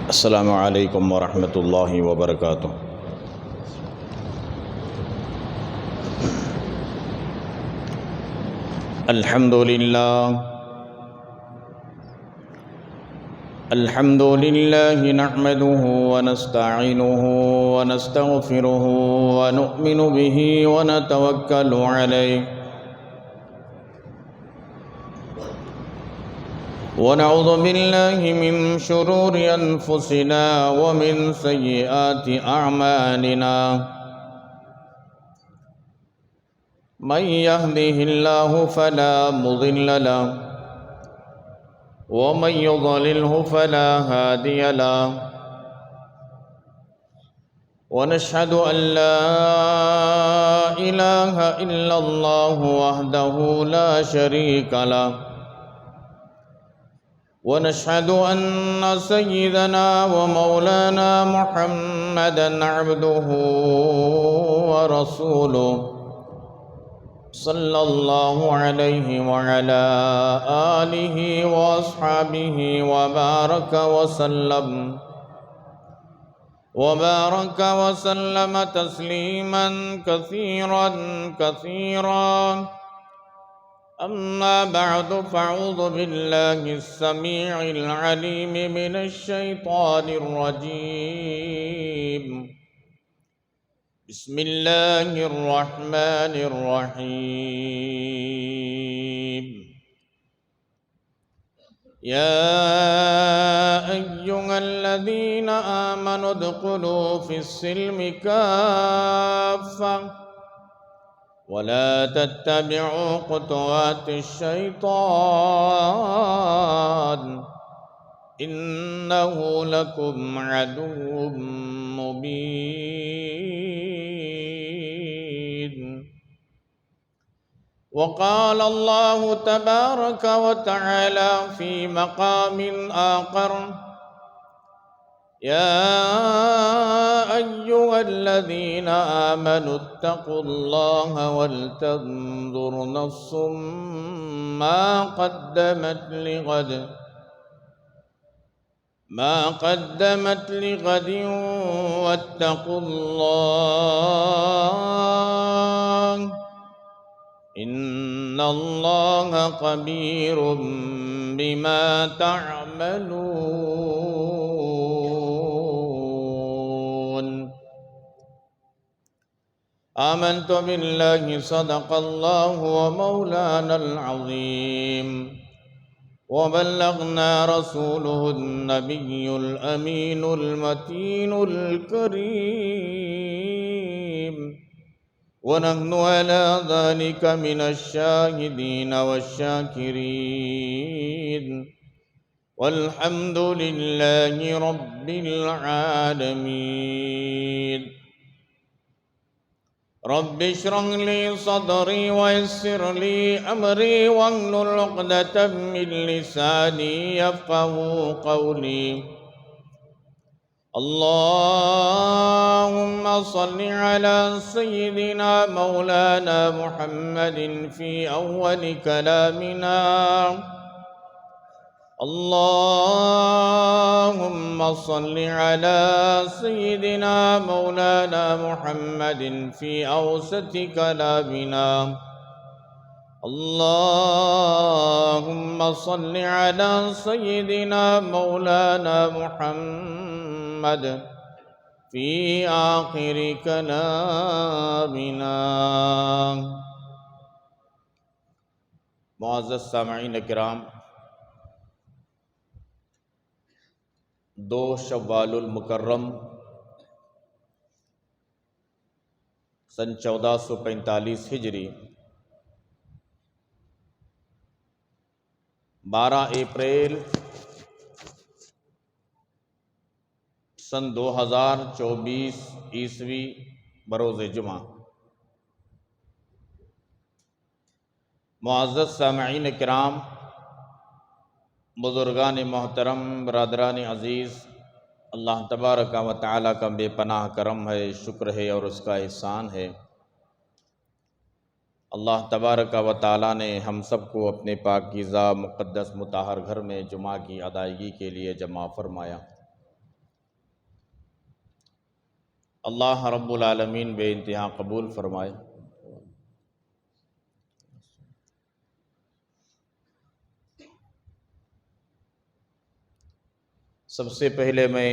السلام علیکم ورحمۃ اللہ وبرکاتہ۔ الحمد للہ نحمده ونستعینه ونستغفره ونؤمن به ونتوکل علیہ ونعوذ باللہ من شرور انفسنا ومن سیئات اعمالنا من يهده الله فلا مضل له ومن يضلله فلا هادي له ونشهد أن لا إله إلا الله وحده لا شريك له ونشهد أن سيدنا ومولانا محمدا عبده ورسوله صلى الله عليه وعلى آله وأصحابه وبارك وسلم تسليما كثيرا أما بعد فأعوذ بالله السميع العليم من الشيطان الرجيم بسم الله الرحمن الرحيم يا أيها الذين آمنوا ادخلوا في السلم كافة ولا تتبعوا خطوات الشيطان إنه لكم عدو مبين وقال الله تبارك وتعالى في مقام آخر يا أيها الذين آمنوا اتقوا الله ولتنظر نفس ما قدمت لغد واتقوا الله إن الله خبير بما تعملون آمنت بالله صدق الله ومولانا العظيم وبلغنا رسوله النبي الأمين المتين الكريم ونحن على ذلك من الشاهدين والشاكرين والحمد لله رب العالمين رب اشرح لي صدري ويسر لي أمري واحلل عقدة من لساني يفقهوا قولي اللهم صل على سيدنا مولانا محمد في أول كلامنا اللهم صل على سيدنا مولانا محمد في أوسط كلامنا اللهم صل على سيدنا مولانا محمد في آخر كلامنا۔ معزز سامعین کرام، 2 شوال المکرم سن 1445 ہجری، 12 اپریل سن 2024 عیسوی بروز جمعہ۔ معزز سامعین کرام، بزرگان محترم، برادران عزیز، اللہ تبارک و تعالیٰ کا بے پناہ کرم ہے، شکر ہے اور اس کا احسان ہے۔ اللہ تبارک و تعالیٰ نے ہم سب کو اپنے پاکیزہ مقدس مطہر گھر میں جمعہ کی ادائیگی کے لیے جمع فرمایا۔ اللہ رب العالمین بے انتہا قبول فرمائے۔ سب سے پہلے میں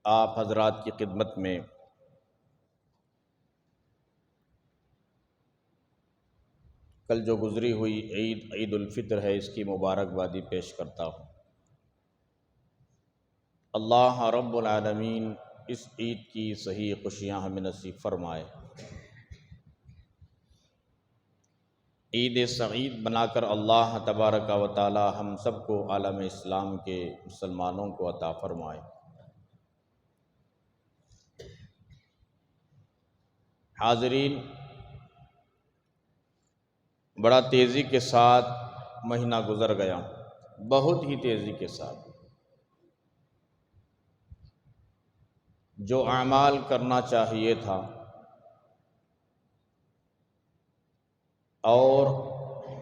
آپ حضرات کی خدمت میں کل جو گزری ہوئی عید الفطر ہے اس کی مبارکبادی پیش کرتا ہوں۔ اللہ رب العالمین اس عید کی صحیح خوشیاں ہمیں نصیب فرمائے، عید سعید بنا کر اللہ تبارک و تعالی ہم سب کو عالم اسلام کے مسلمانوں کو عطا فرمائے۔ حاضرین، بڑا تیزی کے ساتھ مہینہ گزر گیا، بہت ہی تیزی کے ساتھ۔ جو اعمال کرنا چاہیے تھا اور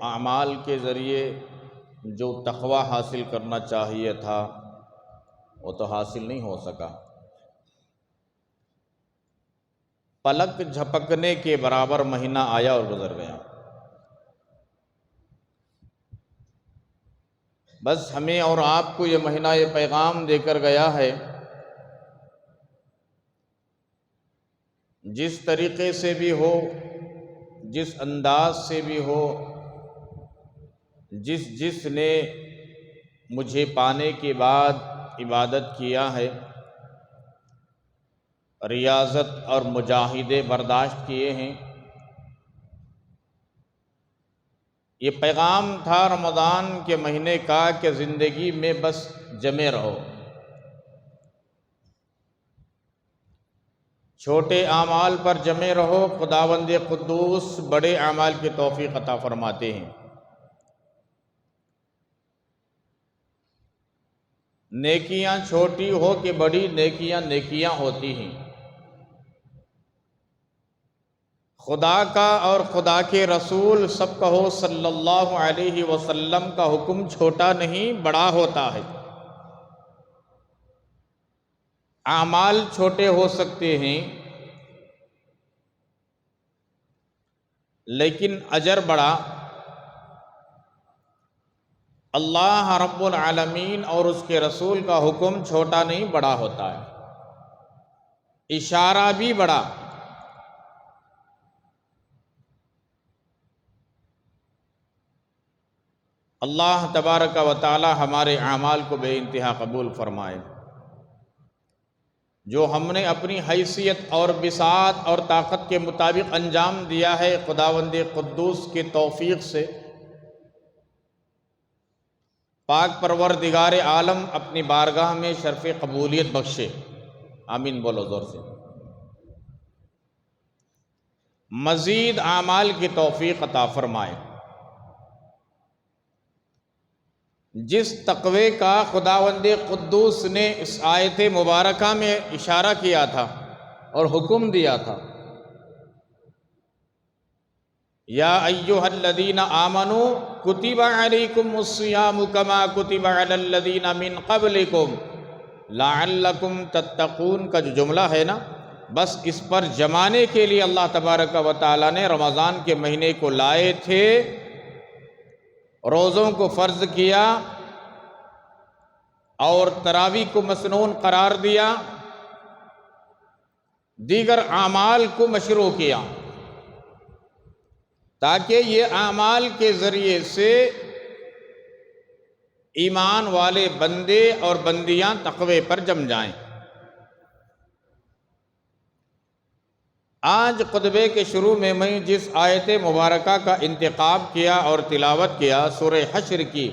اعمال کے ذریعے جو تقوی حاصل کرنا چاہیے تھا وہ تو حاصل نہیں ہو سکا۔ پلک جھپکنے کے برابر مہینہ آیا اور گزر گیا۔ بس ہمیں اور آپ کو یہ مہینہ یہ پیغام دے کر گیا ہے، جس طریقے سے بھی ہو، جس انداز سے بھی ہو، جس نے مجھے پانے کے بعد عبادت کیا ہے، ریاضت اور مجاہدے برداشت کیے ہیں، یہ پیغام تھا رمضان کے مہینے کا کہ زندگی میں بس جمے رہو، چھوٹے اعمال پر جمے رہو، خداوند قدوس بڑے اعمال کی توفیق عطا فرماتے ہیں۔ نیکیاں چھوٹی ہو کہ بڑی، نیکیاں ہوتی ہیں۔ خدا کا اور خدا کے رسول سب کہو صلی اللہ علیہ وسلم کا حکم چھوٹا نہیں بڑا ہوتا ہے۔ اعمال چھوٹے ہو سکتے ہیں لیکن اجر بڑا۔ اللہ رب العالمین اور اس کے رسول کا حکم چھوٹا نہیں بڑا ہوتا ہے، اشارہ بھی بڑا۔ اللہ تبارک و تعالی ہمارے اعمال کو بے انتہا قبول فرمائے۔ جو ہم نے اپنی حیثیت اور بساط اور طاقت کے مطابق انجام دیا ہے، خداوند قدوس کی توفیق سے پاک پروردگار عالم اپنی بارگاہ میں شرف قبولیت بخشے۔ آمین بولو زور سے۔ مزید اعمال کی توفیق عطا فرمائے۔ جس تقوی کا خداوند قدوس نے اس آیت مبارکہ میں اشارہ کیا تھا اور حکم دیا تھا، یا ایھا الذین آمنوا کتب علیکم الصیام کما کتب علی الذین من قبلکم لعلکم تتقون کا جو جملہ ہے نا، بس اس پر جمانے کے لیے اللہ تبارک و تعالی نے رمضان کے مہینے کو لائے تھے، روزوں کو فرض کیا اور تراویح کو مسنون قرار دیا، دیگر اعمال کو مشروع کیا، تاکہ یہ اعمال کے ذریعے سے ایمان والے بندے اور بندیاں تقوی پر جم جائیں۔ آج خطبے کے شروع میں جس آیت مبارکہ کا انتخاب کیا اور تلاوت کیا، سورہ حشر کی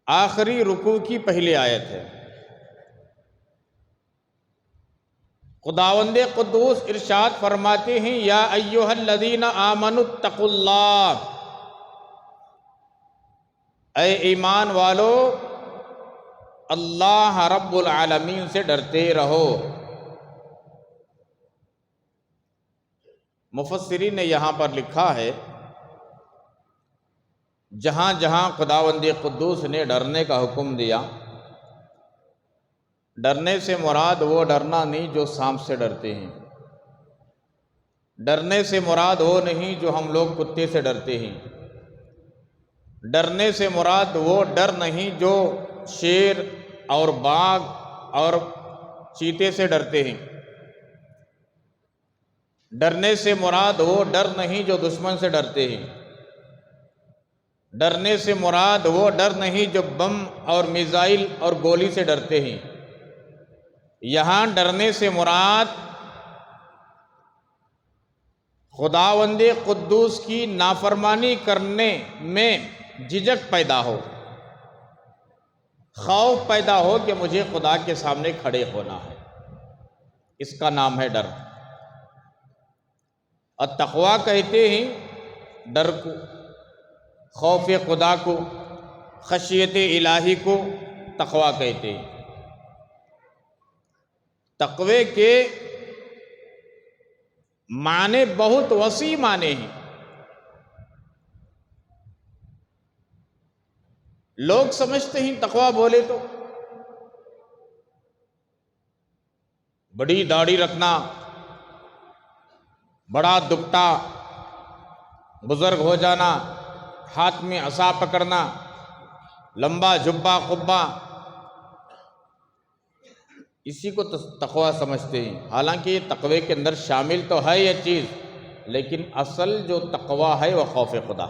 آخری رکوع کی پہلی آیت ہے۔ خداوند قدوس ارشاد فرماتے ہیں، یا ایھا الذین آمنوا اتقوا اللہ، اے ایمان والو اللہ رب العالمین سے ڈرتے رہو۔ مفسرین نے یہاں پر لکھا ہے جہاں جہاں خداوند قدوس نے ڈرنے کا حکم دیا، ڈرنے سے مراد وہ ڈرنا نہیں جو سانپ سے ڈرتے ہیں، ڈرنے سے مراد وہ نہیں جو ہم لوگ کتے سے ڈرتے ہیں، ڈرنے سے مراد وہ ڈر نہیں جو شیر اور باغ اور چیتے سے ڈرتے ہیں، ڈرنے سے مراد وہ ڈر نہیں جو دشمن سے ڈرتے ہیں، ڈرنے سے مراد وہ ڈر نہیں جو بم اور میزائل اور گولی سے ڈرتے ہیں۔ یہاں ڈرنے سے مراد خداوند قدوس کی نافرمانی کرنے میں جھجک پیدا ہو، خوف پیدا ہو کہ مجھے خدا کے سامنے کھڑے ہونا ہے، اس کا نام ہے ڈر۔ التقویٰ کہتے ہیں ڈر کو، خوف خدا کو، خشیت الہی کو تقویٰ کہتے ہیں۔ تقوی کے معنی بہت وسیع معنی ہیں۔ لوگ سمجھتے ہیں تقویٰ بولے تو بڑی داڑھی رکھنا، بڑا دپٹہ، بزرگ ہو جانا، ہاتھ میں عصا پکڑنا، لمبا جبہ قبہ، اسی کو تقویٰ سمجھتے ہیں۔ حالانکہ یہ تقوی کے اندر شامل تو ہے یہ چیز، لیکن اصل جو تقویٰ ہے وہ خوف خدا۔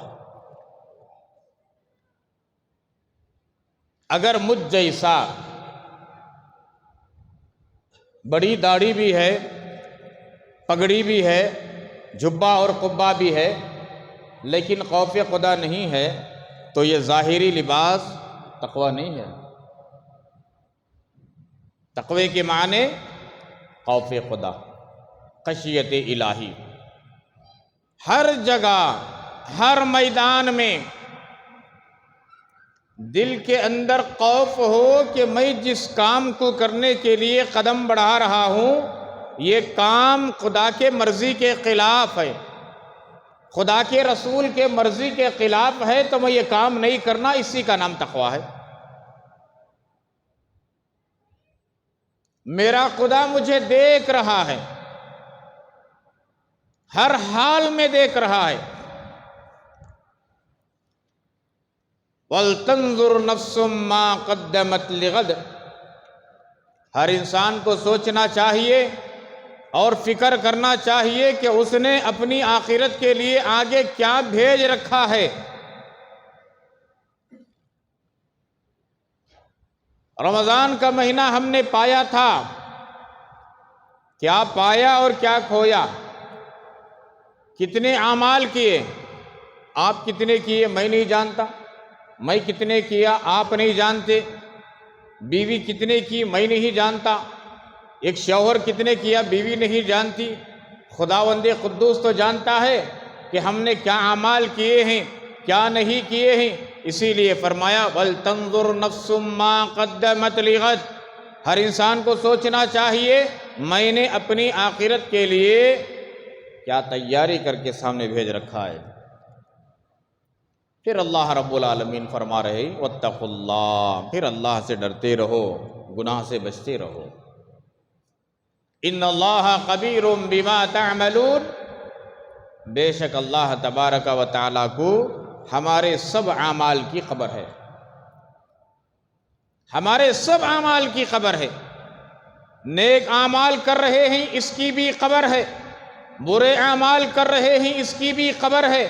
اگر مجھ جیسا بڑی داڑھی بھی ہے، پگڑی بھی ہے، جبہ اور قبہ بھی ہے، لیکن خوف خدا نہیں ہے تو یہ ظاہری لباس تقویٰ نہیں ہے۔ تقوی کے معنی خوف خدا، خشیت الہی۔ ہر جگہ، ہر میدان میں دل کے اندر خوف ہو کہ میں جس کام کو کرنے کے لیے قدم بڑھا رہا ہوں یہ کام خدا کے مرضی کے خلاف ہے، خدا کے رسول کے مرضی کے خلاف ہے، تو میں یہ کام نہیں کرنا، اسی کا نام تقویٰ ہے۔ میرا خدا مجھے دیکھ رہا ہے، ہر حال میں دیکھ رہا ہے۔ وَلْتَنظُرْ نَفْسٌ مَّا قَدَّمَتْ لِغَدٍ، ہر انسان کو سوچنا چاہیے اور فکر کرنا چاہیے کہ اس نے اپنی آخرت کے لیے آگے کیا بھیج رکھا ہے۔ رمضان کا مہینہ ہم نے پایا تھا، کیا پایا اور کیا کھویا؟ کتنے اعمال کیے؟ آپ کتنے کیے میں نہیں جانتا، میں کتنے کیا آپ نہیں جانتے، بیوی کتنے کی میں نہیں جانتا، ایک شوہر کتنے کیا بیوی نہیں جانتی، خداوند قدوس تو جانتا ہے کہ ہم نے کیا اعمال کیے ہیں کیا نہیں کیے ہیں۔ اسی لیے فرمایا وَلْتَنظُرْ نَفْسٌ مَّا قَدَّمَتْ لِغَدٍ، ہر انسان کو سوچنا چاہیے میں نے اپنی آخرت کے لیے کیا تیاری کر کے سامنے بھیج رکھا ہے۔ پھر اللہ رب العالمین فرما رہے وَاتَّقُوا اللَّهَ، پھر اللہ سے ڈرتے رہو، گناہ سے بچتے رہو۔ إِنَّ اللَّهَ خَبِيرٌ بِمَا تَعْمَلُونَ، بے شک اللہ تبارک و تعالیٰ کو ہمارے سب اعمال کی خبر ہے، ہمارے سب اعمال کی خبر ہے۔ نیک اعمال کر رہے ہیں اس کی بھی خبر ہے، برے اعمال کر رہے ہیں اس کی بھی خبر ہے،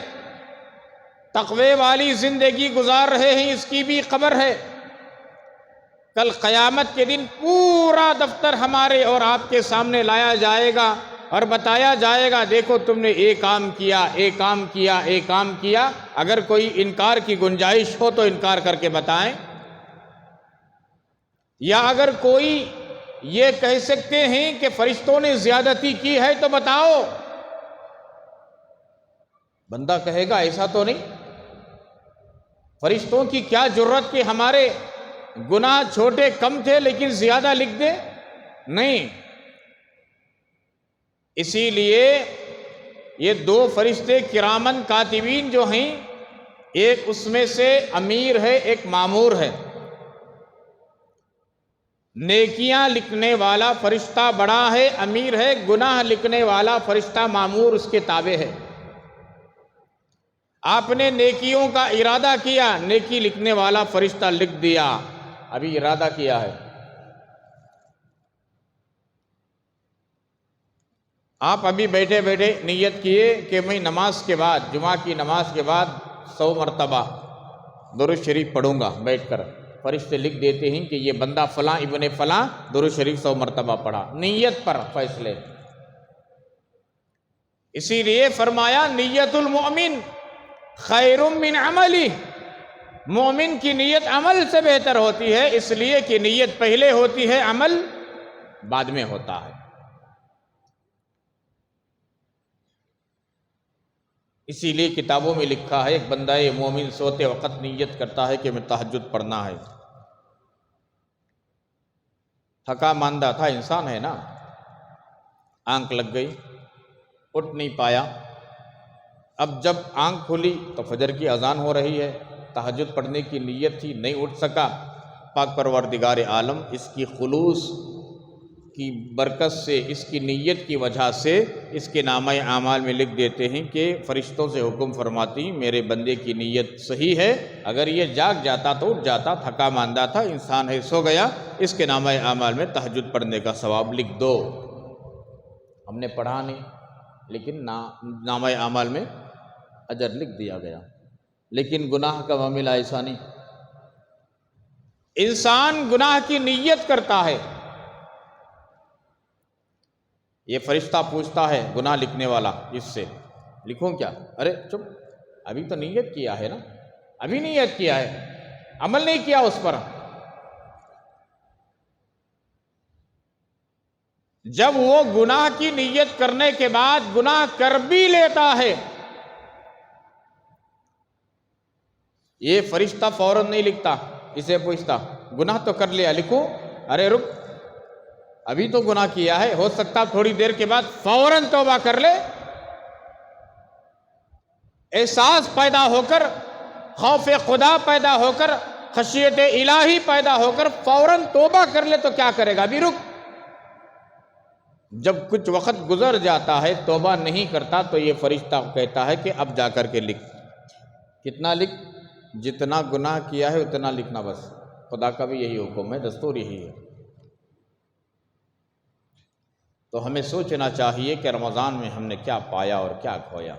تقوی والی زندگی گزار رہے ہیں اس کی بھی خبر ہے۔ کل قیامت کے دن پورا دفتر ہمارے اور آپ کے سامنے لایا جائے گا اور بتایا جائے گا دیکھو تم نے ایک کام کیا، ایک کام کیا، ایک کام کیا۔ اگر کوئی انکار کی گنجائش ہو تو انکار کر کے بتائیں، یا اگر کوئی یہ کہہ سکتے ہیں کہ فرشتوں نے زیادتی کی ہے تو بتاؤ۔ بندہ کہے گا ایسا تو نہیں، فرشتوں کی کیا جرت کہ ہمارے گناہ چھوٹے کم تھے لیکن زیادہ لکھ دے؟ نہیں۔ اسی لیے یہ دو فرشتے کرامن کاتبین جو ہیں، ایک اس میں سے امیر ہے، ایک مامور ہے۔ نیکیاں لکھنے والا فرشتہ بڑا ہے، امیر ہے، گناہ لکھنے والا فرشتہ مامور اس کے تابع ہے۔ آپ نے نیکیوں کا ارادہ کیا، نیکی لکھنے والا فرشتہ لکھ دیا، ابھی ارادہ کیا ہے۔ آپ ابھی بیٹھے بیٹھے نیت کیے کہ میں نماز کے بعد، جمعہ کی نماز کے بعد 100 مرتبہ درود شریف پڑھوں گا بیٹھ کر، فرشتے لکھ دیتے ہیں کہ یہ بندہ فلاں ابن فلاں درود شریف 100 مرتبہ پڑھا، نیت پر فیصلے۔ اسی لیے فرمایا نیت المؤمن خیر من عملی، مومن کی نیت عمل سے بہتر ہوتی ہے، اس لیے کہ نیت پہلے ہوتی ہے، عمل بعد میں ہوتا ہے۔ اسی لیے کتابوں میں لکھا ہے ایک بندہ مومن سوتے وقت نیت کرتا ہے کہ میں تہجد پڑھنا ہے۔ تھکا ماندہ تھا، انسان ہے نا، آنکھ لگ گئی، اٹھ نہیں پایا۔ اب جب آنکھ کھلی تو فجر کی اذان ہو رہی ہے، تہجد پڑھنے کی نیت تھی، نہیں اٹھ سکا۔ پاک پروردگار عالم اس کی خلوص کی برکت سے، اس کی نیت کی وجہ سے اس کے نامہ اعمال میں لکھ دیتے ہیں کہ فرشتوں سے حکم فرماتی ہیں میرے بندے کی نیت صحیح ہے، اگر یہ جاگ جاتا تو اٹھ جاتا، تھکا ماندہ تھا، انسان ہے، سو گیا، اس کے نامہ اعمال میں تہجد پڑھنے کا ثواب لکھ دو۔ ہم نے پڑھا نہیں، لیکن نامہ اعمال میں اجر لکھ دیا گیا۔ لیکن گناہ کا معاملہ ایسا نہیں، انسان گناہ کی نیت کرتا ہے، یہ فرشتہ پوچھتا ہے گناہ لکھنے والا اس سے، لکھوں کیا؟ ارے چپ، ابھی تو نیت کیا ہے نا، ابھی نیت کیا ہے، عمل نہیں کیا اس پر۔ جب وہ گناہ کی نیت کرنے کے بعد گناہ کر بھی لیتا ہے، یہ فرشتہ فوراً نہیں لکھتا، اسے پوچھتا گناہ تو کر لیا، لکھوں؟ ارے رک، ابھی تو گناہ کیا ہے، ہو سکتا تھوڑی دیر کے بعد فوراً توبہ کر لے۔ احساس پیدا ہو کر، خوف خدا پیدا ہو کر، خشیت الہی پیدا ہو کر فوراً توبہ کر لے تو کیا کرے گا؟ ابھی رک۔ جب کچھ وقت گزر جاتا ہے توبہ نہیں کرتا تو یہ فرشتہ کہتا ہے کہ اب جا کر کے لکھ۔ کتنا لکھ؟ جتنا گناہ کیا ہے اتنا لکھنا، بس۔ خدا کا بھی یہی حکم ہے، دستور یہی ہے۔ تو ہمیں سوچنا چاہیے کہ رمضان میں ہم نے کیا پایا اور کیا کھویا۔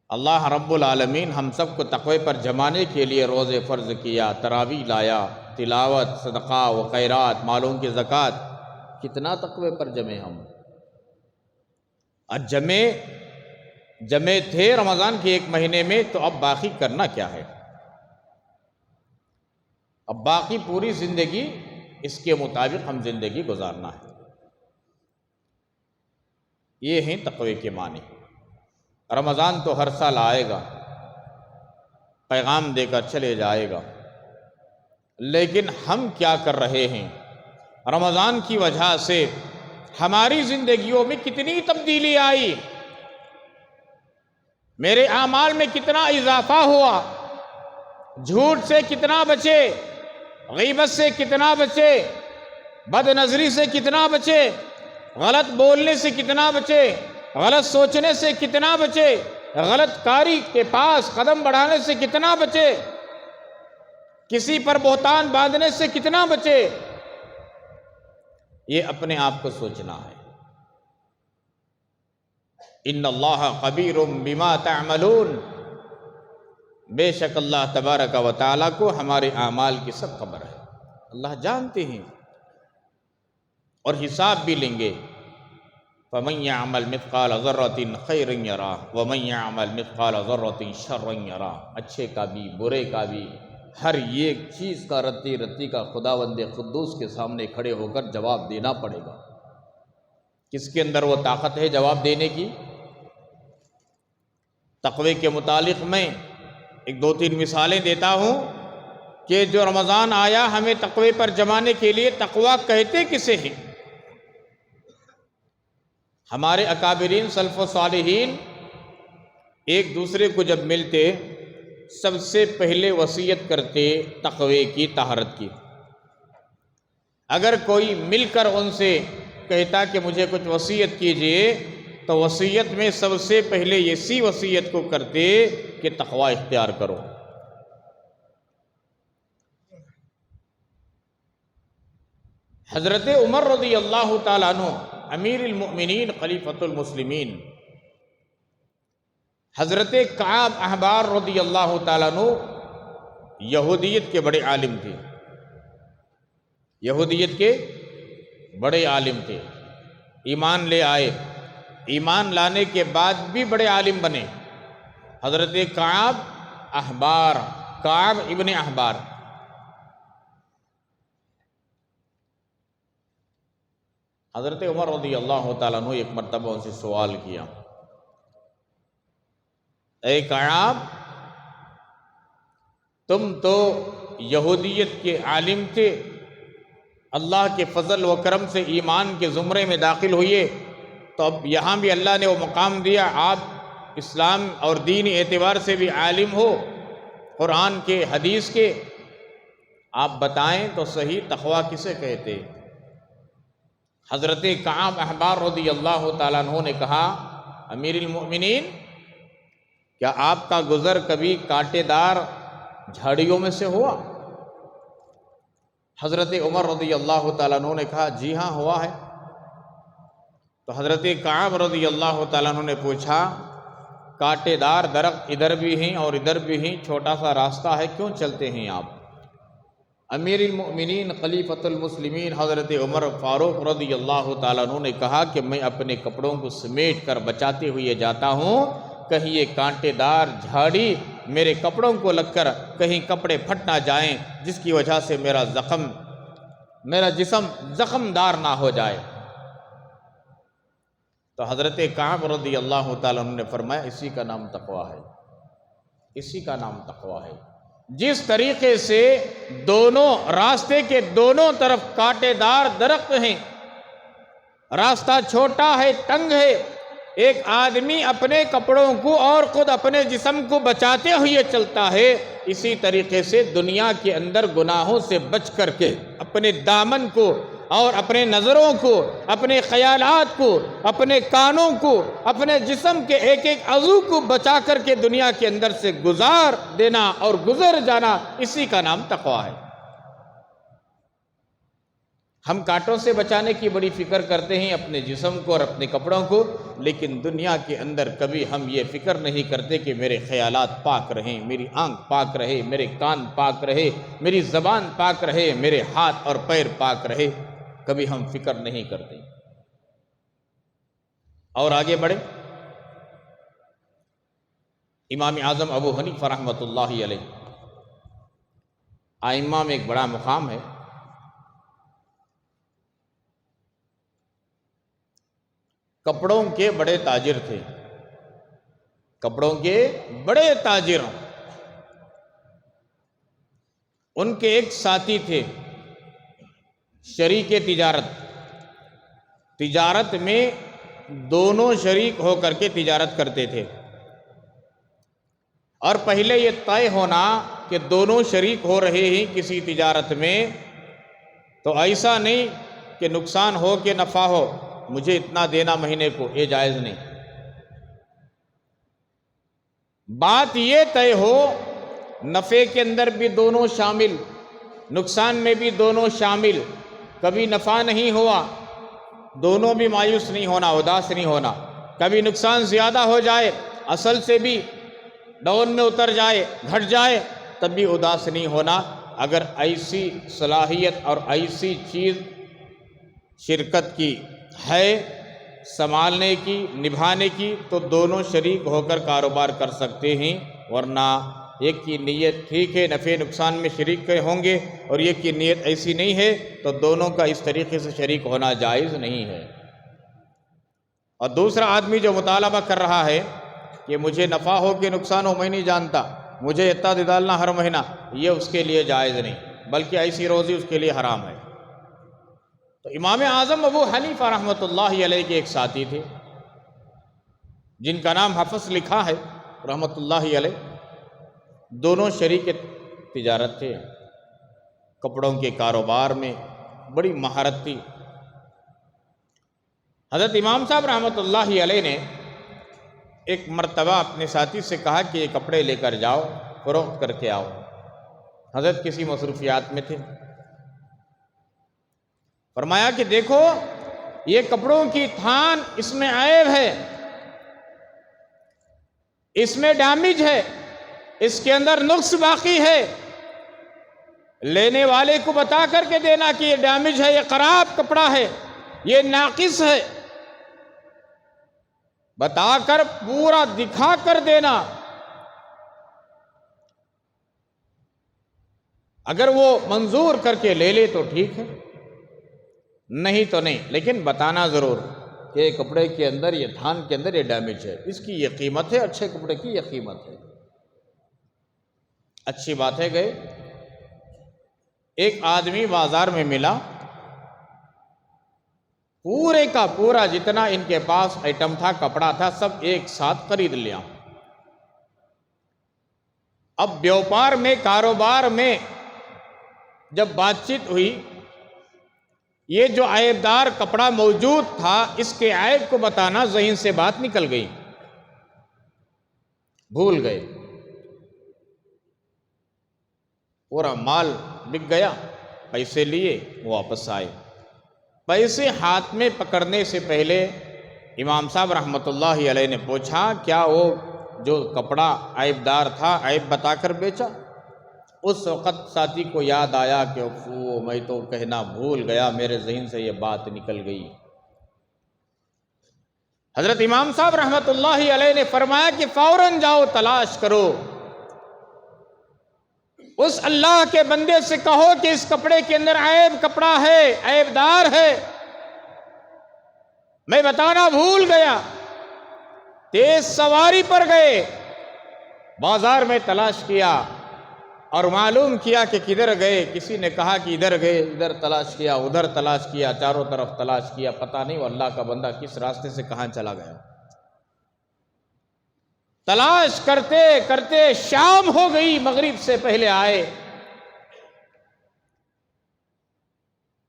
اللہ رب العالمین ہم سب کو تقوی پر جمانے کے لیے روزے فرض کیا، تراویح لایا، تلاوت، صدقہ و خیرات، مالوں کی زکوٰۃ، کتنا تقوی پر جمے ہم۔ اور جمے تھے رمضان کے ایک مہینے میں، تو اب باقی کرنا کیا ہے؟ اب باقی پوری زندگی اس کے مطابق ہم زندگی گزارنا ہے۔ یہ ہیں تقوی کے معنی۔ رمضان تو ہر سال آئے گا، پیغام دے کر چلے جائے گا، لیکن ہم کیا کر رہے ہیں؟ رمضان کی وجہ سے ہماری زندگیوں میں کتنی تبدیلی آئی، میرے اعمال میں کتنا اضافہ ہوا، جھوٹ سے کتنا بچے، غیبت سے کتنا بچے، بد نظری سے کتنا بچے، غلط بولنے سے کتنا بچے، غلط سوچنے سے کتنا بچے، غلط کاری کے پاس قدم بڑھانے سے کتنا بچے، کسی پر بہتان باندھنے سے کتنا بچے، یہ اپنے آپ کو سوچنا ہے۔ ان اللہ خبیر بما تعملون، بے شک اللہ تبارک و تعالیٰ کو ہمارے اعمال کی سب خبر ہے، اللہ جانتے ہیں اور حساب بھی لیں گے۔ فَمَن يَعْمَلْ مِثْقَالَ ذَرَّةٍ خَيْرًا يَرَهُ وَمَن يَعْمَلْ مِثْقَالَ ذَرَّةٍ شَرًّا يَرَهُ، اچھے کا بھی برے کا بھی، ہر ایک چیز کا رتی رتی کا خداوند قدوس کے سامنے کھڑے ہو کر جواب دینا پڑے گا۔ کس کے اندر وہ طاقت ہے جواب دینے کی؟ تقوی کے متعلق میں ایک دو تین مثالیں دیتا ہوں کہ جو رمضان آیا ہمیں تقوی پر جمانے کے لیے، تقوی کہتے کسے ہیں؟ ہمارے اکابرین سلف و صالحین ایک دوسرے کو جب ملتے سب سے پہلے وصیت کرتے تقوی کی، طہارت کی۔ اگر کوئی مل کر ان سے کہتا کہ مجھے کچھ وصیت کیجئے تو وصیت میں سب سے پہلے اسی وصیت کو کرتے کہ تقوی اختیار کرو۔ حضرت عمر رضی اللہ تعالیٰ عنہ امیر المؤمنین خلیفۃ المسلمین، حضرت کعب احبار رضی اللہ تعالیٰ عنہ یہودیت کے بڑے عالم تھے، یہودیت کے بڑے عالم تھے، ایمان لے آئے، ایمان لانے کے بعد بھی بڑے عالم بنے۔ حضرت کعب احبار، کعب ابن احبار، حضرت عمر رضی اللہ تعالیٰ عنہ ایک مرتبہ ان سے سوال کیا، اے کعب تم تو یہودیت کے عالم تھے، اللہ کے فضل و کرم سے ایمان کے زمرے میں داخل ہوئے، تو اب یہاں بھی اللہ نے وہ مقام دیا، آپ اسلام اور دینی اعتبار سے بھی عالم ہو، قرآن کے، حدیث کے، آپ بتائیں تو صحیح تقوی کسے کہتے؟ حضرت کعب احبار رضی اللہ تعالیٰ عنہ نے کہا، امیر المؤمنین کیا آپ کا گزر کبھی کانٹے دار جھاڑیوں میں سے ہوا؟ حضرت عمر رضی اللہ تعالیٰ عنہ نے کہا جی ہاں ہوا ہے۔ تو حضرت کعب رضی اللہ تعالیٰ عنہ نے پوچھا کانٹے دار درخت ادھر بھی ہیں اور ادھر بھی ہیں، چھوٹا سا راستہ ہے، کیوں چلتے ہیں آپ؟ امیر المؤمنین خلیفۃ المسلمین حضرت عمر فاروق رضی اللہ تعالیٰ عنہ نے کہا کہ میں اپنے کپڑوں کو سمیٹ کر بچاتے ہوئے جاتا ہوں، کہیں یہ کانٹے دار جھاڑی میرے کپڑوں کو لگ کر کہیں کپڑے پھٹ نہ جائیں، جس کی وجہ سے میرا جسم زخم دار نہ ہو جائے۔ تو حضرت کعب رضی اللہ تعالیٰ عنہ نے فرمایا اسی کا نام تقوی ہے، اسی کا نام تقوی ہے۔ جس طریقے سے دونوں راستے کے دونوں طرف کانٹے دار درخت ہیں، راستہ چھوٹا ہے، تنگ ہے، ایک آدمی اپنے کپڑوں کو اور خود اپنے جسم کو بچاتے ہوئے چلتا ہے، اسی طریقے سے دنیا کے اندر گناہوں سے بچ کر کے اپنے دامن کو اور اپنے نظروں کو، اپنے خیالات کو، اپنے کانوں کو، اپنے جسم کے ایک ایک عضو کو بچا کر کے دنیا کے اندر سے گزار دینا اور گزر جانا، اسی کا نام تقوی ہے۔ ہم کانٹوں سے بچانے کی بڑی فکر کرتے ہیں اپنے جسم کو اور اپنے کپڑوں کو، لیکن دنیا کے اندر کبھی ہم یہ فکر نہیں کرتے کہ میرے خیالات پاک رہیں، میری آنکھ پاک رہے، میرے کان پاک رہے، میری زبان پاک رہے، میرے ہاتھ اور پیر پاک رہے، کبھی ہم فکر نہیں کرتے۔ اور آگے بڑھے، امام اعظم ابو حنیفہ رحمۃ اللہ علیہ، ائمہ میں ایک بڑا مقام ہے۔ کپڑوں کے بڑے تاجر تھے، کپڑوں کے بڑے تاجر۔ ان کے ایک ساتھی تھے، شریک تجارت میں دونوں شریک ہو کر کے تجارت کرتے تھے، اور پہلے یہ طے ہونا کہ دونوں شریک ہو رہے ہیں کسی تجارت میں، تو ایسا نہیں کہ نقصان ہو کہ نفع ہو، مجھے اتنا دینا مہینے کو، یہ جائز نہیں۔ بات یہ طے ہو نفع کے اندر بھی دونوں شامل، نقصان میں بھی دونوں شامل، کبھی نفع نہیں ہوا دونوں بھی مایوس نہیں ہونا، اداس نہیں ہونا، کبھی نقصان زیادہ ہو جائے اصل سے بھی ڈاؤن میں اتر جائے، گھٹ جائے، تب بھی اداس نہیں ہونا۔ اگر ایسی صلاحیت اور ایسی چیز شرکت کی ہے، سنبھالنے کی، نبھانے کی، تو دونوں شریک ہو کر کاروبار کر سکتے ہیں، ورنہ ایک کی نیت ٹھیک ہے نفع نقصان میں شریک ہوں گے اور ایک کی نیت ایسی نہیں ہے، تو دونوں کا اس طریقے سے شریک ہونا جائز نہیں ہے۔ اور دوسرا آدمی جو مطالبہ کر رہا ہے کہ مجھے نفع ہو کہ نقصان ہو میں نہیں جانتا، مجھے اتنا ڈالنا ہر مہینہ، یہ اس کے لیے جائز نہیں، بلکہ ایسی روزی اس کے لیے حرام ہے۔ تو امام اعظم ابو حنیفہ رحمۃ اللہ علیہ کے ایک ساتھی تھے، جن کا نام حفص لکھا ہے رحمۃ اللہ علیہ، دونوں شریک تجارت تھے، کپڑوں کے کاروبار میں بڑی مہارت تھی۔ حضرت امام صاحب رحمۃ اللہ علیہ نے ایک مرتبہ اپنے ساتھی سے کہا کہ یہ کپڑے لے کر جاؤ، فروخت کر کے آؤ۔ حضرت کسی مصروفیات میں تھے، فرمایا کہ دیکھو یہ کپڑوں کی تھان، اس میں عیب ہے، اس میں ڈیمیج ہے، اس کے اندر نقص باقی ہے، لینے والے کو بتا کر کے دینا کہ یہ ڈیمیج ہے، یہ خراب کپڑا ہے، یہ ناقص ہے، بتا کر پورا دکھا کر دینا۔ اگر وہ منظور کر کے لے لے تو ٹھیک ہے، نہیں تو نہیں، لیکن بتانا ضرور کہ یہ کپڑے کے اندر، یہ تھان کے اندر یہ ڈیمیج ہے، اس کی یہ قیمت ہے، اچھے کپڑے کی یہ قیمت ہے۔ اچھی بات ہے، گئے، ایک آدمی بازار میں ملا، پورے کا پورا جتنا ان کے پاس آئٹم تھا، کپڑا تھا، سب ایک ساتھ خرید لیا۔ اب بیوپار میں، کاروبار میں جب بات چیت ہوئی، یہ جو عیب دار کپڑا موجود تھا، اس کے عیب کو بتانا ذہن سے بات نکل گئی، بھول گئے، پورا مال بک گیا، پیسے لیے، واپس آئے۔ پیسے ہاتھ میں پکڑنے سے پہلے امام صاحب رحمۃ اللہ علیہ نے پوچھا کیا وہ جو کپڑا عیب دار تھا عیب بتا کر بیچا؟ اس وقت ساتھی کو یاد آیا کہ میں تو کہنا بھول گیا، میرے ذہن سے یہ بات نکل گئی۔ حضرت امام صاحب رحمۃ اللہ علیہ نے فرمایا کہ فوراً جاؤ، تلاش کرو، اس اللہ کے بندے سے کہو کہ اس کپڑے کے اندر عیب کپڑا ہے، عیب دار ہے، میں بتانا بھول گیا۔ تیز سواری پر گئے، بازار میں تلاش کیا اور معلوم کیا کہ کدھر گئے۔ کسی نے کہا کہ ادھر گئے، ادھر تلاش کیا، ادھر تلاش کیا، چاروں طرف تلاش کیا، پتہ نہیں وہ اللہ کا بندہ کس راستے سے کہاں چلا گیا۔ تلاش کرتے کرتے شام ہو گئی، مغرب سے پہلے آئے،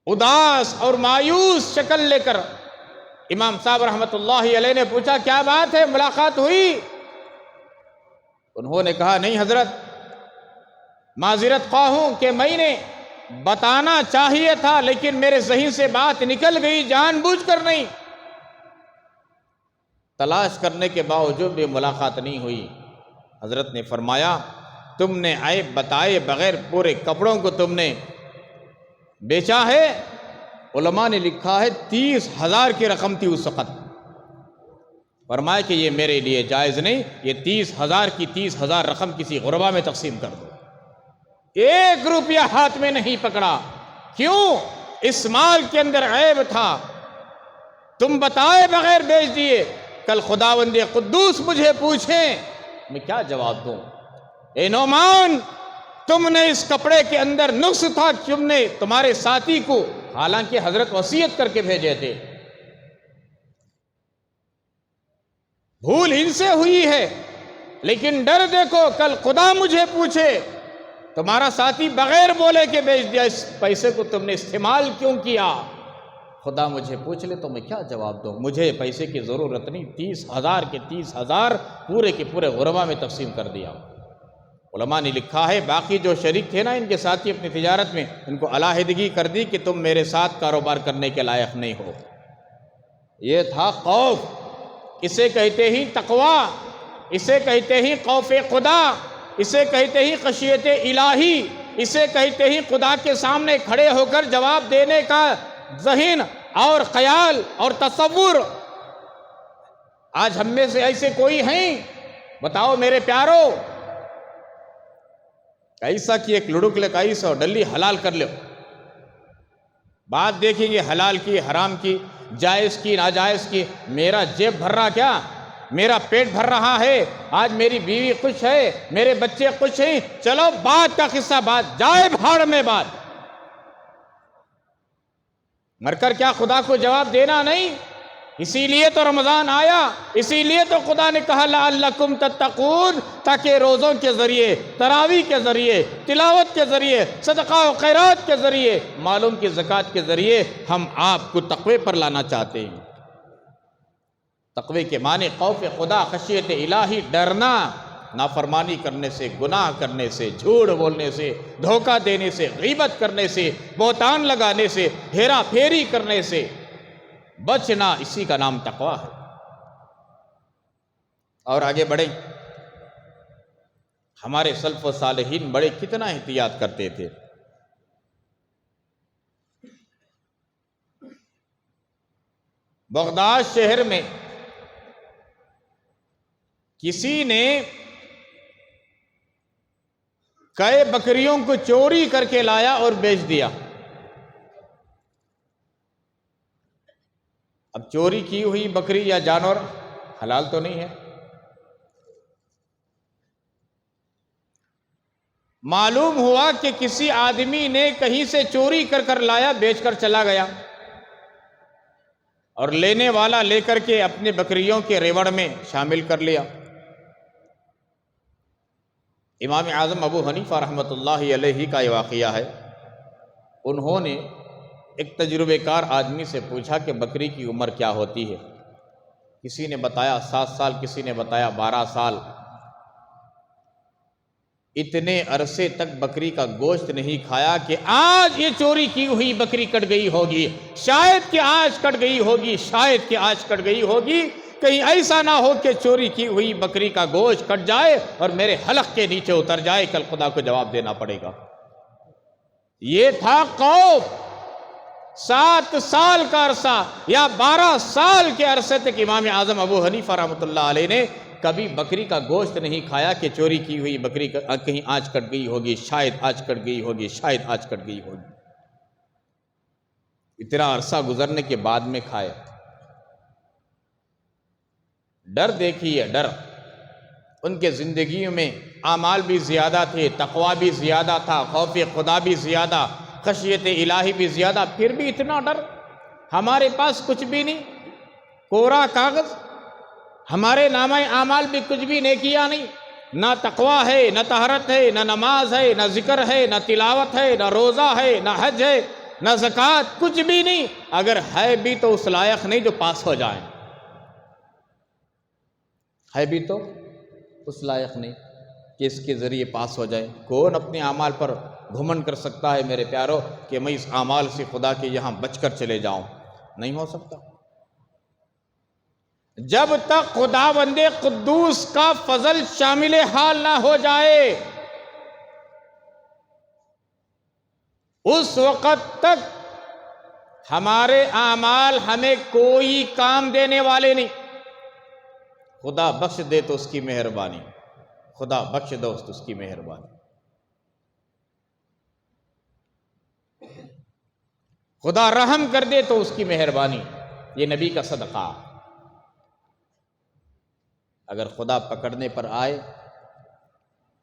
اداس اور مایوس شکل لے کر۔ امام صاحب رحمۃ اللہ علیہ نے پوچھا کیا بات ہے، ملاقات ہوئی؟ انہوں نے کہا نہیں حضرت، معذرت خواہ ہوں کہ میں نے بتانا چاہیے تھا لیکن میرے ذہن سے بات نکل گئی، جان بوجھ کر نہیں۔ تلاش کرنے کے باوجود بھی ملاقات نہیں ہوئی۔ حضرت نے فرمایا تم نے عیب بتائے بغیر پورے کپڑوں کو تم نے بیچا ہے۔ علماء نے لکھا ہے 30,000 کی رقم تھی اس وقت۔ فرمایا کہ یہ میرے لیے جائز نہیں، یہ 30,000 کی 30,000 رقم کسی غربا میں تقسیم کر دو۔ 1 روپیہ ہاتھ میں نہیں پکڑا، کیوں؟ اس مال کے اندر عیب تھا، تم بتائے بغیر بیچ دیے۔ کل خداوند قدوس مجھے پوچھیں میں کیا جواب دوں؟ اے نعمان، تم نے اس کپڑے کے اندر نقص تھا، تم نے تمہارے ساتھی کو، حالانکہ حضرت وصیت کر کے بھیجے تھے، بھول ان سے ہوئی ہے، لیکن ڈر دیکھو کل خدا مجھے پوچھے تمہارا ساتھی بغیر بولے کے بیچ دیا، اس پیسے کو تم نے استعمال کیوں کیا؟ خدا مجھے پوچھ لے تو میں کیا جواب دوں؟ مجھے پیسے کی ضرورت نہیں، 30,000 کے 30,000 پورے کے پورے غربا میں تقسیم کر دیا۔ علماء نے لکھا ہے باقی جو شریک تھے نا ان کے ساتھی اپنی تجارت میں، ان کو علیحدگی کر دی کہ تم میرے ساتھ کاروبار کرنے کے لائق نہیں ہو۔ یہ تھا خوف، اسے کہتے ہی تقویٰ، اسے کہتے ہی خوف خدا، اسے کہتے ہی خشیت الہی، اسے کہتے ہی خدا کے سامنے کھڑے ہو کر جواب دینے کا ذہن اور خیال اور تصور۔ آج ہم میں سے ایسے کوئی ہیں؟ بتاؤ میرے پیارو، ایسا کی ایک لڑک لے کیسا ڈلی حلال کر لو، بات دیکھیں گے حلال کی، حرام کی، جائز کی، ناجائز کی۔ میرا جیب بھر رہا کیا؟ میرا پیٹ بھر رہا ہے، آج میری بیوی خوش ہے، میرے بچے خوش ہیں، چلو بات کا قصہ بات جائے بھاڑ میں بات۔ مر کر کیا خدا کو جواب دینا نہیں؟ اسی لیے تو رمضان آیا، اسی لیے تو خدا نے کہا لعلکم تتقون، تاکہ روزوں کے ذریعے، تراویح کے ذریعے، تلاوت کے ذریعے، صدقہ و خیرات کے ذریعے، مالوں کی زکوٰۃ کے ذریعے ہم آپ کو تقوی پر لانا چاہتے ہیں۔ تقوی کے معنی خوف خدا، خشیت الہی، ڈرنا، نافرمانی کرنے سے، گناہ کرنے سے، جھوٹ بولنے سے، دھوکہ دینے سے، غیبت کرنے سے، بہتان لگانے سے، ہیرا پھیری کرنے سے بچنا، اسی کا نام تقوی ہے۔ اور آگے بڑھیں، ہمارے سلف و صالحین بڑے کتنا احتیاط کرتے تھے۔ بغداد شہر میں کسی نے کئی بکریوں کو چوری کر کے لایا اور بیچ دیا۔ اب چوری کی ہوئی بکری یا جانور حلال تو نہیں ہے۔ معلوم ہوا کہ کسی آدمی نے کہیں سے چوری کر کر لایا، بیچ کر چلا گیا، اور لینے والا لے کر کے اپنے بکریوں کے ریوڑ میں شامل کر لیا۔ امام اعظم ابو حنیفہ رحمۃ اللہ علیہ کا یہ واقعہ ہے۔ انہوں نے ایک تجربہ کار آدمی سے پوچھا کہ بکری کی عمر کیا ہوتی ہے؟ کسی نے بتایا 7 سال، کسی نے بتایا 12 سال۔ اتنے عرصے تک بکری کا گوشت نہیں کھایا کہ آج یہ چوری کی ہوئی بکری کٹ گئی ہوگی، شاید کہ آج کٹ گئی ہوگی، شاید کہ آج کٹ گئی ہوگی، کہیں ایسا نہ ہو کہ چوری کی ہوئی بکری کا گوشت کٹ جائے اور میرے حلق کے نیچے اتر جائے، کل خدا کو جواب دینا پڑے گا۔ یہ تھا خوف۔ 7 سال کا عرصہ یا 12 سال کے عرصے تک امام اعظم ابو حنیفہ رحمۃ اللہ علیہ نے کبھی بکری کا گوشت نہیں کھایا کہ چوری کی ہوئی بکری کہیں آج کٹ گئی ہوگی، شاید آج کٹ گئی ہوگی، شاید آج کٹ گئی ہوگی۔ اتنا عرصہ گزرنے کے بعد میں کھائے۔ ڈر دیکھیے، ڈر۔ ان کے زندگیوں میں اعمال بھی زیادہ تھے، تقوی بھی زیادہ تھا، خوف خدا بھی زیادہ، خشیت الہی بھی زیادہ، پھر بھی اتنا ڈر۔ ہمارے پاس کچھ بھی نہیں، کوڑا کاغذ، ہمارے نامہ اعمال بھی کچھ بھی نیکیاں نہیں، نہ تقوی ہے، نہ طہارت ہے، نہ نماز ہے، نہ ذکر ہے، نہ تلاوت ہے، نہ روزہ ہے، نہ حج ہے، نہ زکوٰۃ، کچھ بھی نہیں۔ اگر ہے بھی تو اس لائق نہیں جو پاس ہو جائیں، ہے بھی تو اس لائق نہیں کہ اس کے ذریعے پاس ہو جائے۔ کون اپنے اعمال پر گھمنڈ کر سکتا ہے میرے پیارو کہ میں اس اعمال سے خدا کے یہاں بچ کر چلے جاؤں؟ نہیں ہو سکتا۔ جب تک خداوند قدوس کا فضل شامل حال نہ ہو جائے، اس وقت تک ہمارے اعمال ہمیں کوئی کام دینے والے نہیں۔ خدا بخش دے تو اس کی مہربانی، خدا بخش دو تو اس کی مہربانی۔ خدا رحم کر دے تو اس کی مہربانی، یہ نبی کا صدقہ۔ اگر خدا پکڑنے پر آئے،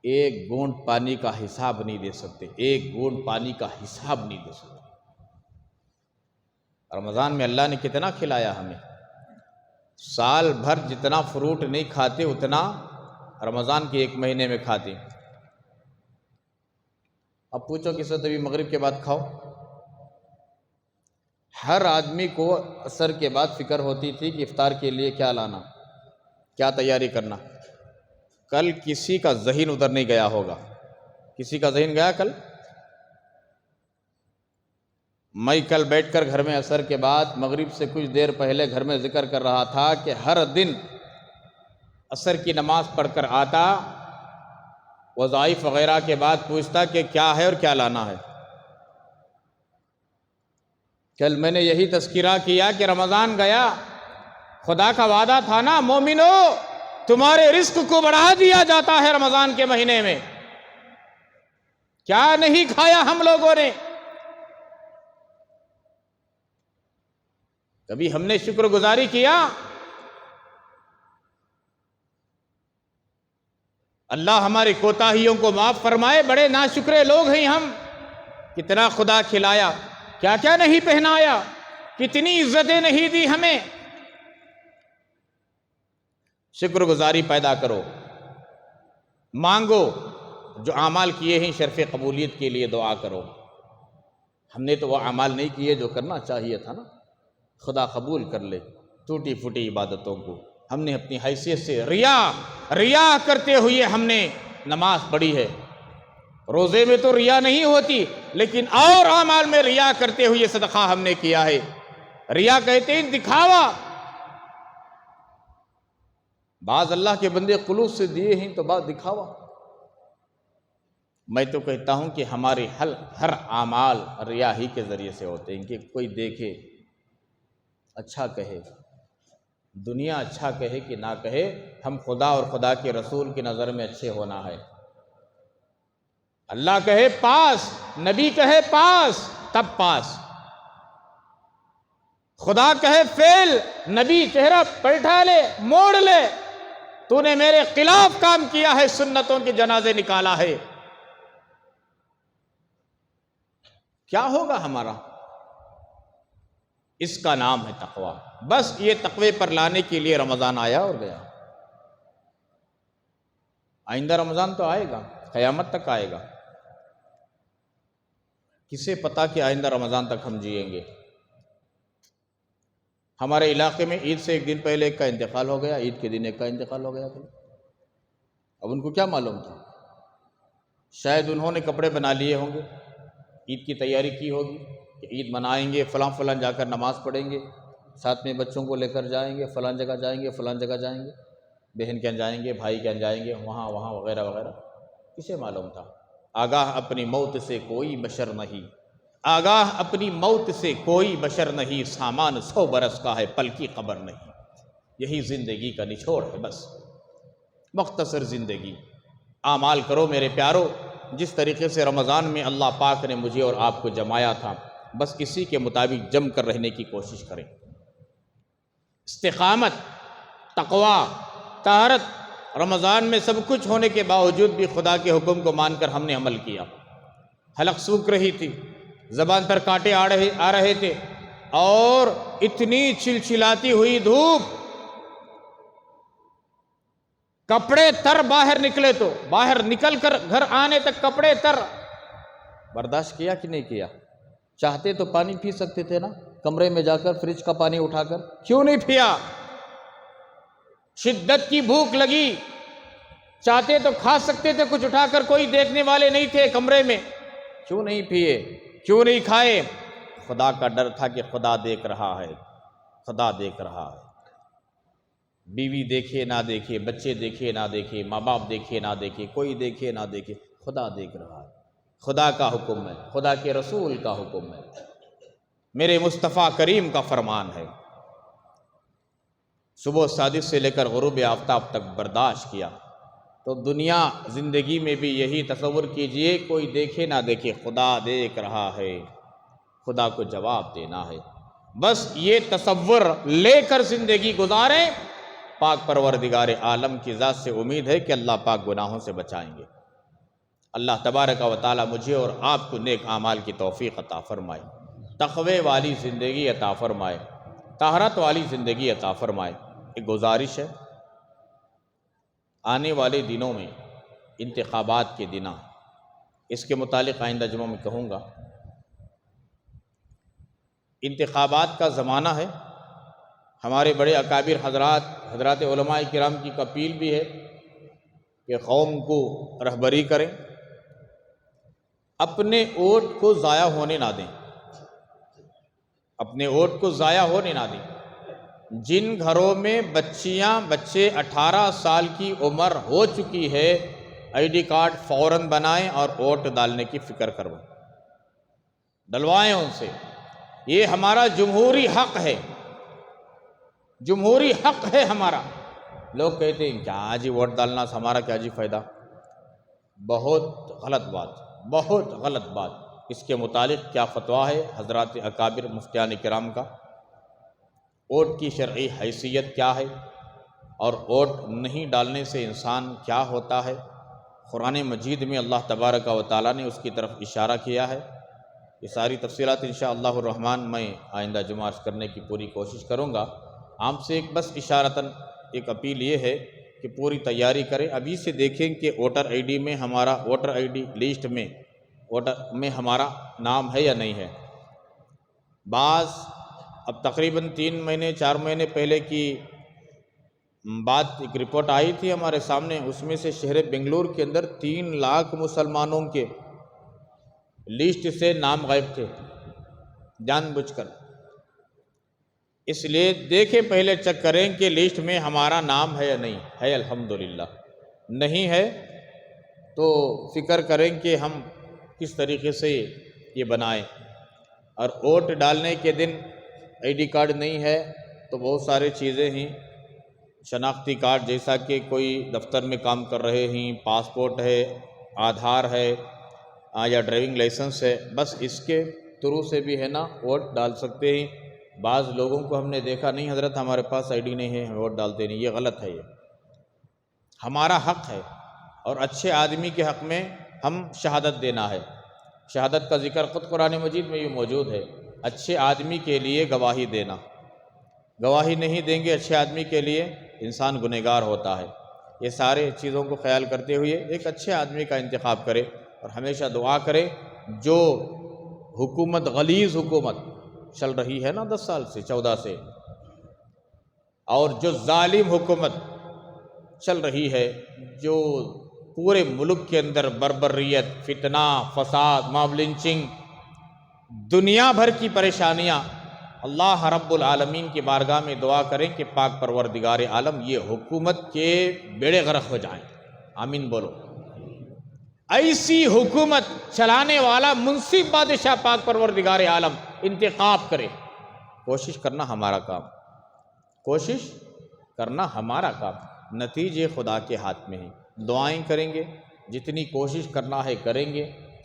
ایک گھونٹ پانی کا حساب نہیں دے سکتے، ایک گھونٹ پانی کا حساب نہیں دے سکتے۔ رمضان میں اللہ نے کتنا کھلایا ہمیں، سال بھر جتنا فروٹ نہیں کھاتے اتنا رمضان کے 1 مہینے میں کھاتے۔ اب پوچھو کس سے تبھی مغرب کے بعد کھاؤ۔ ہر آدمی کو عصر کے بعد فکر ہوتی تھی کہ افطار کے لیے کیا لانا، کیا تیاری کرنا۔ کل کسی کا ذہن ادھر نہیں گیا ہوگا، کسی کا ذہن گیا کل؟ میں کل بیٹھ کر گھر میں عصر کے بعد مغرب سے کچھ دیر پہلے گھر میں ذکر کر رہا تھا کہ ہر دن عصر کی نماز پڑھ کر آتا، وظائف وغیرہ کے بعد پوچھتا کہ کیا ہے اور کیا لانا ہے۔ کل میں نے یہی تذکرہ کیا کہ رمضان گیا، خدا کا وعدہ تھا نا، مومنو تمہارے رزق کو بڑھا دیا جاتا ہے رمضان کے مہینے میں۔ کیا نہیں کھایا ہم لوگوں نے؟ کبھی ہم نے شکر گزاری کیا؟ اللہ ہماری کوتاہیوں کو معاف فرمائے، بڑے ناشکرے لوگ ہیں ہم۔ کتنا خدا کھلایا، کیا کیا نہیں پہنایا، کتنی عزتیں نہیں دی ہمیں، شکر گزاری پیدا کرو، مانگو، جو اعمال کیے ہیں شرف قبولیت کے لیے دعا کرو۔ ہم نے تو وہ اعمال نہیں کیے جو کرنا چاہیے تھا نا، خدا قبول کر لے ٹوٹی پھوٹی عبادتوں کو۔ ہم نے اپنی حیثیت سے ریا کرتے ہوئے ہم نے نماز پڑھی ہے۔ روزے میں تو ریا نہیں ہوتی، لیکن اور اعمال میں ریا کرتے ہوئے صدقہ ہم نے کیا ہے۔ ریا کہتے ہیں دکھاوا۔ بعض اللہ کے بندے خلوص سے دیے ہیں تو بعض دکھاوا۔ میں تو کہتا ہوں کہ ہمارے ہر اعمال ریا ہی کے ذریعے سے ہوتے ہیں، کہ کوئی دیکھے، اچھا کہے، دنیا اچھا کہے کہ نہ کہے، ہم خدا اور خدا کے رسول کی نظر میں اچھے ہونا ہے۔ اللہ کہے پاس، نبی کہے پاس، تب پاس۔ خدا کہے فیل، نبی چہرہ پلٹا لے، موڑ لے، تو نے میرے خلاف کام کیا ہے، سنتوں کے جنازے نکالا ہے، کیا ہوگا ہمارا؟ اس کا نام ہے تقوی۔ بس یہ تقوی پر لانے کے لیے رمضان آیا اور گیا۔ آئندہ رمضان تو آئے گا، قیامت تک آئے گا۔ کسے پتا کہ آئندہ رمضان تک ہم جئیں گے؟ ہمارے علاقے میں عید سے ایک دن پہلے ایک کا انتقال ہو گیا، عید کے دن ایک کا انتقال ہو گیا تھا۔ اب ان کو کیا معلوم تھا؟ شاید انہوں نے کپڑے بنا لیے ہوں گے، عید کی تیاری کی ہوگی کہ عید منائیں گے، فلاں جا کر نماز پڑھیں گے، ساتھ میں بچوں کو لے کر جائیں گے، فلاں جگہ جائیں گے، فلاں جگہ جائیں گے، بہن کے یہاں جائیں گے، بھائی کے یہاں جائیں گے، وہاں وغیرہ وغیرہ۔ کسے معلوم تھا؟ آگاہ اپنی موت سے کوئی بشر نہیں، آگاہ اپنی موت سے کوئی بشر نہیں، سامان 100 برس کا ہے، پل کی قبر نہیں۔ یہی زندگی کا نچوڑ ہے، بس مختصر زندگی۔ اعمال کرو میرے پیارو، جس طریقے سے رمضان میں اللہ پاک نے مجھے اور آپ کو جمایا تھا، بس اسی کے مطابق جم کر رہنے کی کوشش کریں۔ استقامت، تقوی، طہارت۔ رمضان میں سب کچھ ہونے کے باوجود بھی خدا کے حکم کو مان کر ہم نے عمل کیا۔ حلق سوکھ رہی تھی، زبان پر کانٹے آ رہے تھے، اور اتنی چلچلاتی ہوئی دھوپ، کپڑے تر باہر نکلے تو باہر نکل کر گھر آنے تک کپڑے تر۔ برداشت کیا کہ نہیں کیا؟ چاہتے تو پانی پی سکتے تھے نا، کمرے میں جا کر فریج کا پانی اٹھا کر، کیوں نہیں پیا؟ شدت کی بھوک لگی، چاہتے تو کھا سکتے تھے کچھ اٹھا کر، کوئی دیکھنے والے نہیں تھے کمرے میں، کیوں نہیں پیے؟ کیوں نہیں کھائے؟ خدا کا ڈر تھا کہ خدا دیکھ رہا ہے، خدا دیکھ رہا ہے۔ بیوی دیکھے نہ دیکھے، بچے دیکھے نہ دیکھے، ماں باپ دیکھے نہ دیکھے، کوئی دیکھے نہ دیکھے، خدا دیکھ رہا ہے۔ خدا کا حکم ہے، خدا کے رسول کا حکم ہے، میرے مصطفیٰ کریم کا فرمان ہے۔ صبح صادق سے لے کر غروب آفتاب تک برداشت کیا، تو دنیا زندگی میں بھی یہی تصور کیجئے، کوئی دیکھے نہ دیکھے، خدا دیکھ رہا ہے، خدا کو جواب دینا ہے۔ بس یہ تصور لے کر زندگی گزاریں۔ پاک پروردگار عالم کی ذات سے امید ہے کہ اللہ پاک گناہوں سے بچائیں گے۔ اللہ تبارک و تعالی مجھے اور آپ کو نیک اعمال کی توفیق عطا فرمائے، تقوی والی زندگی عطا فرمائے، طہارت والی زندگی عطا فرمائے۔ ایک گزارش ہے، آنے والے دنوں میں انتخابات کے دن، اس کے متعلق آئندہ جمعہ میں کہوں گا۔ انتخابات کا زمانہ ہے، ہمارے بڑے اکابر حضرات علماء کرام کی اپیل بھی ہے کہ قوم کو رہبری کریں، اپنے ووٹ کو ضائع ہونے نہ دیں، اپنے ووٹ کو ضائع ہونے نہ دیں۔ جن گھروں میں بچے 18 سال کی عمر ہو چکی ہے، آئی ڈی کارڈ فوراً بنائیں اور ووٹ ڈالنے کی فکر کروائیں، ڈلوائیں ان سے۔ یہ ہمارا جمہوری حق ہے، جمہوری حق ہے ہمارا۔ لوگ کہتے ہیں کیا جی ووٹ ڈالنا سے ہمارا کیا جی فائدہ؟ بہت غلط بات، بہت غلط بات۔ اس کے متعلق کیا فتویٰ ہے حضرات اکابر مفتیان کرام کا، ووٹ کی شرعی حیثیت کیا ہے، اور ووٹ نہیں ڈالنے سے انسان کیا ہوتا ہے؟ قرآن مجید میں اللہ تبارک و تعالیٰ نے اس کی طرف اشارہ کیا ہے۔ یہ ساری تفصیلات انشاءاللہ الرحمن میں آئندہ جمعہ کرنے کی پوری کوشش کروں گا۔ آپ سے ایک بس اشارتاً ایک اپیل یہ ہے کہ پوری تیاری کریں، ابھی سے دیکھیں کہ ووٹر آئی ڈی میں ہمارا ووٹر آئی ڈی لسٹ میں ووٹر میں ہمارا نام ہے یا نہیں ہے۔ بعض اب تقریباً 3 مہینے 4 مہینے پہلے کی بات ایک رپورٹ آئی تھی ہمارے سامنے، اس میں سے شہر بنگلور کے اندر 3 لاکھ مسلمانوں کے لسٹ سے نام غائب تھے جان بوجھ کر۔ اس لیے دیکھیں، پہلے چیک کریں کہ لسٹ میں ہمارا نام ہے یا نہیں ہے۔ الحمدللہ نہیں ہے تو فکر کریں کہ ہم کس طریقے سے یہ بنائیں۔ اور ووٹ ڈالنے کے دن آئی ڈی کارڈ نہیں ہے تو بہت سارے چیزیں ہیں، شناختی کارڈ جیسا کہ کوئی دفتر میں کام کر رہے ہیں، پاسپورٹ ہے، آدھار ہے یا ڈرائیونگ لائسنس ہے، بس اس کے تھرو سے بھی ہے نا ووٹ ڈال سکتے ہیں۔ بعض لوگوں کو ہم نے دیکھا، نہیں حضرت ہمارے پاس آئی ڈی نہیں ہے، ہم ووٹ ڈالتے نہیں، یہ غلط ہے۔ یہ ہمارا حق ہے، اور اچھے آدمی کے حق میں ہم شہادت دینا ہے۔ شہادت کا ذکر خود قرآن مجید میں یہ موجود ہے، اچھے آدمی کے لیے گواہی دینا۔ گواہی نہیں دیں گے اچھے آدمی کے لیے، انسان گنہگار ہوتا ہے۔ یہ سارے چیزوں کو خیال کرتے ہوئے ایک اچھے آدمی کا انتخاب کرے، اور ہمیشہ دعا کرے۔ جو حکومت، غلیظ حکومت چل رہی ہے نا 10 سال سے 14 سے، اور جو ظالم حکومت چل رہی ہے، جو پورے ملک کے اندر بربریت، فتنہ، فساد، ماب لنچنگ، دنیا بھر کی پریشانیاں، اللہ رب العالمین کی بارگاہ میں دعا کریں کہ پاک پروردگار عالم یہ حکومت کے بیڑے غرق ہو جائیں۔ آمین بولو۔ ایسی حکومت چلانے والا منصف بادشاہ پاک پروردگار عالم انتخاب کرے۔ کوشش کرنا ہمارا کام، کوشش کرنا ہمارا کام، نتیجے خدا کے ہاتھ میں ہیں۔ دعائیں کریں گے، جتنی کوشش کرنا ہے کریں گے،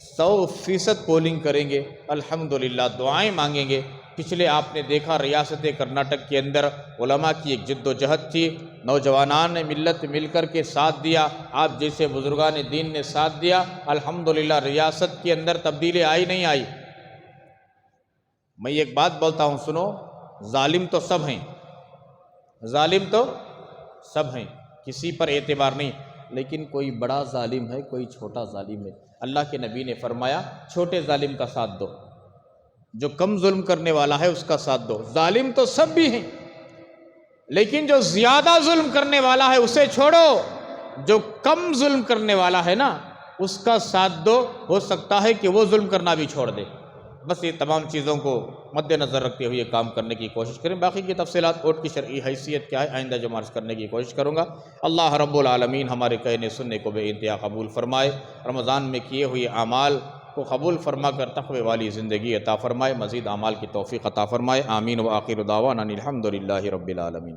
100% پولنگ کریں گے، الحمدللہ دعائیں مانگیں گے۔ پچھلے آپ نے دیکھا ریاست کرناٹک کے اندر علماء کی ایک جد و جہد تھی، نوجوانان نے ملت مل کر کے ساتھ دیا، آپ جیسے بزرگان دین نے ساتھ دیا، الحمدللہ ریاست کے اندر تبدیلی آئی نہیں آئی۔ میں ایک بات بولتا ہوں سنو، ظالم تو سب ہیں، ظالم تو سب ہیں، کسی پر اعتبار نہیں، لیکن کوئی بڑا ظالم ہے، کوئی چھوٹا ظالم ہے۔ اللہ کے نبی نے فرمایا چھوٹے ظالم کا ساتھ دو، جو کم ظلم کرنے والا ہے اس کا ساتھ دو۔ ظالم تو سب بھی ہیں، لیکن جو زیادہ ظلم کرنے والا ہے اسے چھوڑو، جو کم ظلم کرنے والا ہے نا اس کا ساتھ دو، ہو سکتا ہے کہ وہ ظلم کرنا بھی چھوڑ دے۔ بس یہ تمام چیزوں کو مد نظر رکھتے ہوئے کام کرنے کی کوشش کریں۔ باقی کی تفصیلات ووٹ کی شرعی حیثیت کیا ہے آئندہ جو عرض کرنے کی کوشش کروں گا۔ اللہ رب العالمین ہمارے کہنے سننے کو بے انتہا قبول فرمائے، رمضان میں کیے ہوئے اعمال کو قبول فرما کر تقوی والی زندگی عطا فرمائے، مزید اعمال کی توفیق عطا فرمائے۔ آمین و آخر دعوانا الحمدللہ رب العالمین۔